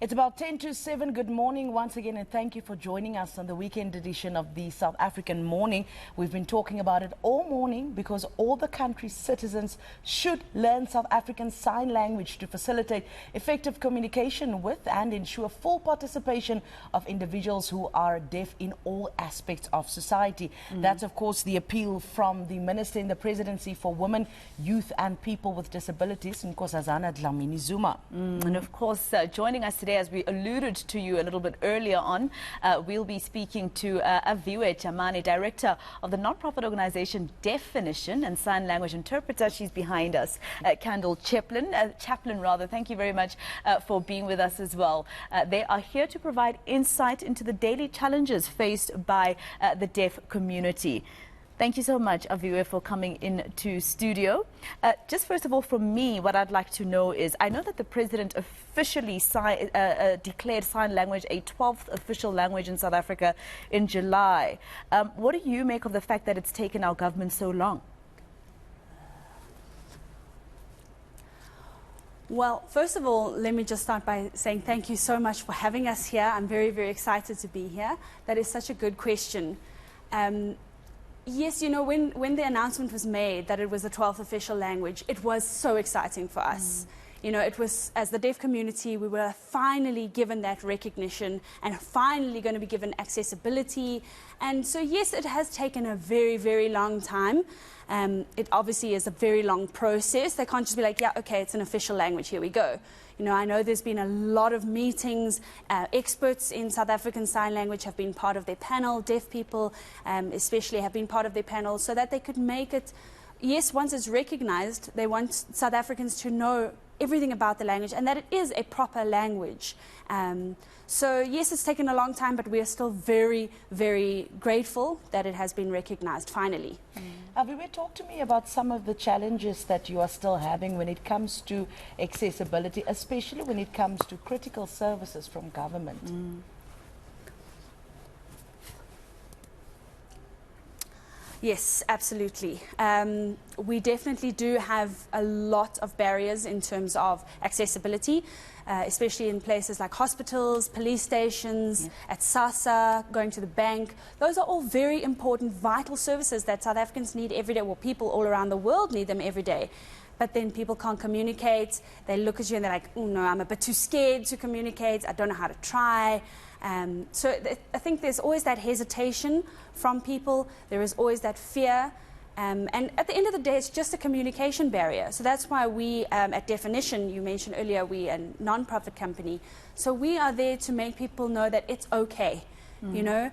It's about 10 to 7. Good morning once again, and thank you for joining us on the weekend edition of the South African Morning. We've been talking about it all morning because all the country's citizens should learn South African Sign Language to facilitate effective communication with and ensure full participation of individuals who are deaf in all aspects of society. That's, of course, the appeal from the Minister in the Presidency for Women, Youth and People with Disabilities, Nkosazana Dlamini Zuma. And of course, joining us today, as we alluded to you a little bit earlier on, we'll be speaking to Aviwe Jamane, Director of the non-profit organization DEAFinition and Sign Language Interpreter. She's behind us. Kendall Chaplin, thank you very much for being with us as well. They are here to provide insight into the daily challenges faced by the deaf community. Thank you so much, Aviwe, for coming into studio. Just first of all, from me, what I'd like to know is, I know that the President officially declared sign language a 12th official language in South Africa in July. What do you make of the fact that it's taken our government so long? Well, first of all, let me just start by saying thank you so much for having us here. I'm very, very excited to be here. That is such a good question. Yes, you know, when the announcement was made that it was the 12th official language, it was so exciting for us. You know, it was, as the deaf community, we were finally given that recognition and finally going to be given accessibility. And so, yes, it has taken a very, very long time. It obviously is a very long process. They can't just be like, yeah, okay, it's an official language, here we go. You know, I know there's been a lot of meetings. Experts in South African Sign Language have been part of their panel. Deaf people especially have been part of their panel so that they could make it, yes, once it's recognized, they want South Africans to know everything about the language and that it is a proper language. So, yes, it's taken a long time, but we are still very, very grateful that it has been recognized finally. Aviwe, talk to me about some of the challenges that you are still having when it comes to accessibility, especially when it comes to critical services from government. Yes, absolutely. We definitely do have a lot of barriers in terms of accessibility, especially in places like hospitals, police stations, at SASA, going to the bank. Those are all very important, vital services that South Africans need every day. Well, people all around the world need them every day. But then people can't communicate. They look at you and they're like, oh no, I'm a bit too scared to communicate. I don't know how to try. So I think there's always that hesitation from people. There is always that fear. And at the end of the day, it's just a communication barrier. So that's why we at DEAFinition, you mentioned earlier, we're a non-profit company. So we are there to make people know that it's okay, you know.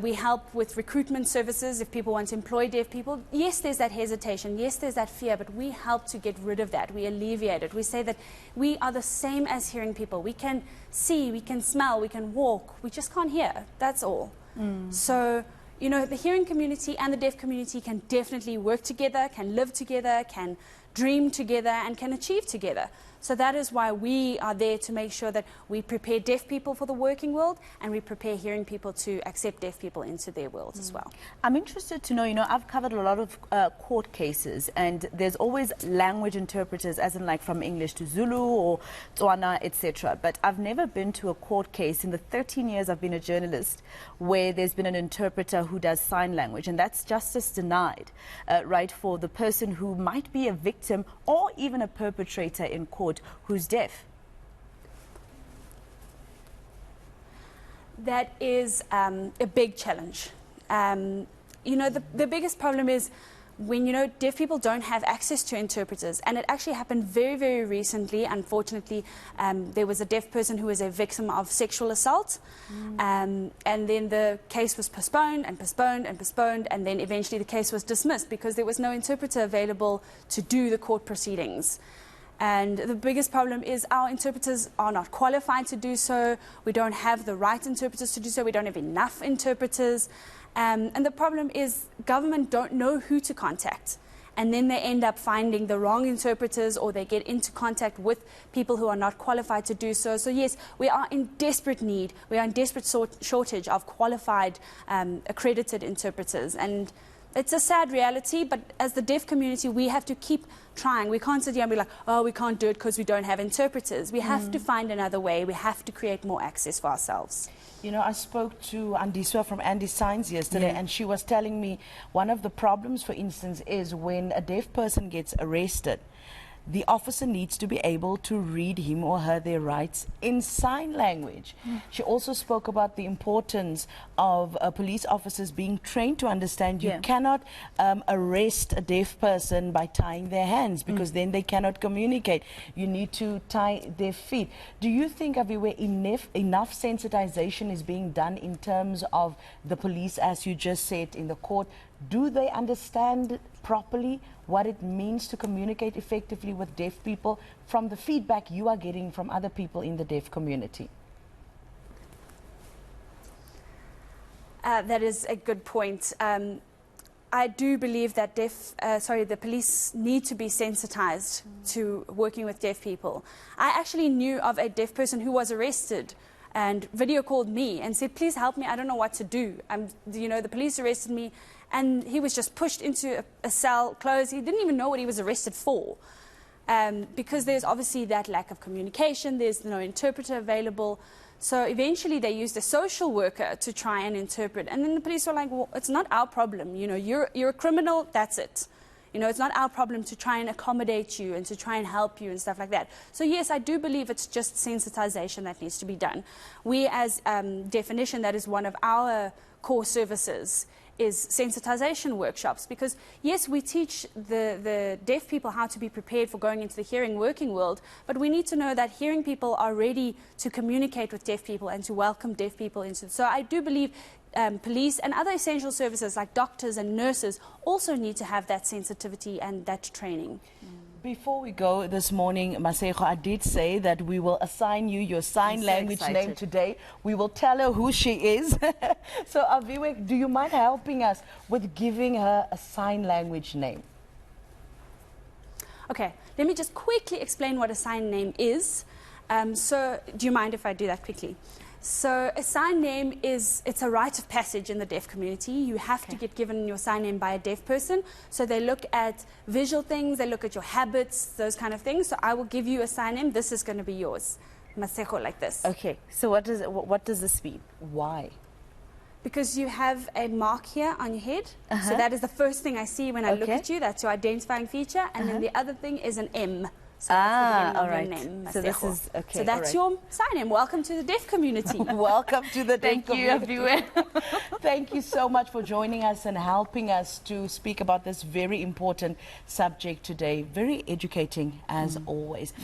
We help with recruitment services if people want to employ deaf people. Yes, there's that hesitation. Yes, there's that fear, but we help to get rid of that. We alleviate it. We say that we are the same as hearing people. We can see, we can smell, we can walk. We just can't hear. That's all. So, you know, the hearing community and the deaf community can definitely work together, can live together, can dream together, and can achieve together. So that is why we are there to make sure that we prepare deaf people for the working world and we prepare hearing people to accept deaf people into their worlds as well. I'm interested to know, you know, I've covered a lot of court cases and there's always language interpreters, as in like from English to Zulu or Tswana, etc. But I've never been to a court case in the 13 years I've been a journalist where there's been an interpreter who does sign language, and that's justice denied, right, for the person who might be a victim or even a perpetrator in court who's deaf. That is a big challenge. You know, the biggest problem is when, you know, deaf people don't have access to interpreters. And it actually happened very, very recently. Unfortunately, there was a deaf person who was a victim of sexual assault. And then the case was postponed and postponed and postponed. And then eventually the case was dismissed because there was no interpreter available to do the court proceedings. And the biggest problem is our interpreters are not qualified to do so. We don't have the right interpreters to do so. We don't have enough interpreters. And the problem is government don't know who to contact. And then they end up finding the wrong interpreters, or they get into contact with people who are not qualified to do so. So yes, we are in desperate need. We are in desperate shortage of qualified, accredited interpreters. And It's a sad reality, but as the deaf community, we have to keep trying. We can't sit here and be like, oh, we can't do it because we don't have interpreters. We have to find another way. We have to create more access for ourselves. You know, I spoke to Andiswa from Andy Signs yesterday, and she was telling me one of the problems, for instance, is when a deaf person gets arrested, the officer needs to be able to read him or her their rights in sign language. She also spoke about the importance of police officers being trained to understand you cannot arrest a deaf person by tying their hands, because then they cannot communicate. You need to tie their feet. Do you think, Aviwe, enough sensitization is being done in terms of the police, as you just said, in the court? Do they understand properly what it means to communicate effectively with deaf people from the feedback you are getting from other people in the deaf community? That is a good point. I do believe that the police need to be sensitized to working with deaf people. I actually knew of a deaf person who was arrested and video called me and said, please help me, I don't know what to do. You know, the police arrested me, and he was just pushed into a cell, closed. He didn't even know what he was arrested for. Because there's obviously that lack of communication, there's no interpreter available. So eventually they used a social worker to try and interpret. And then the police were like, well, it's not our problem. You know, you're a criminal, that's it. You know, it's not our problem to try and accommodate you and to try and help you and stuff like that. So yes, I do believe it's just sensitization that needs to be done. We as DEAFinition, that is one of our core services, is sensitization workshops, because yes, we teach the deaf people how to be prepared for going into the hearing working world, but we need to know that hearing people are ready to communicate with deaf people and to welcome deaf people into. So I do believe police and other essential services like doctors and nurses also need to have that sensitivity and that training. Before we go this morning, Masego, I did say that we will assign you your sign language name today. We will tell her who she is. So, Aviwe, do you mind helping us with giving her a sign language name? Okay, let me just quickly explain what a sign name is. So, do you mind if I do that quickly? So a sign name it's a rite of passage in the deaf community. You have to get given your sign name by a deaf person. So they look at visual things, they look at your habits, those kind of things. So I will give you a sign name. This is going to be yours. Masego, like this. Okay, so what does this mean? Why? Because you have a mark here on your head. So that is the first thing I see when I look at you. That's your identifying feature. And then the other thing is an M. So all right. Name, so this is okay. So that's your sign name. Welcome to the deaf community. Welcome to the deaf community. Thank you, Thank you so much for joining us and helping us to speak about this very important subject today. Very educating as always.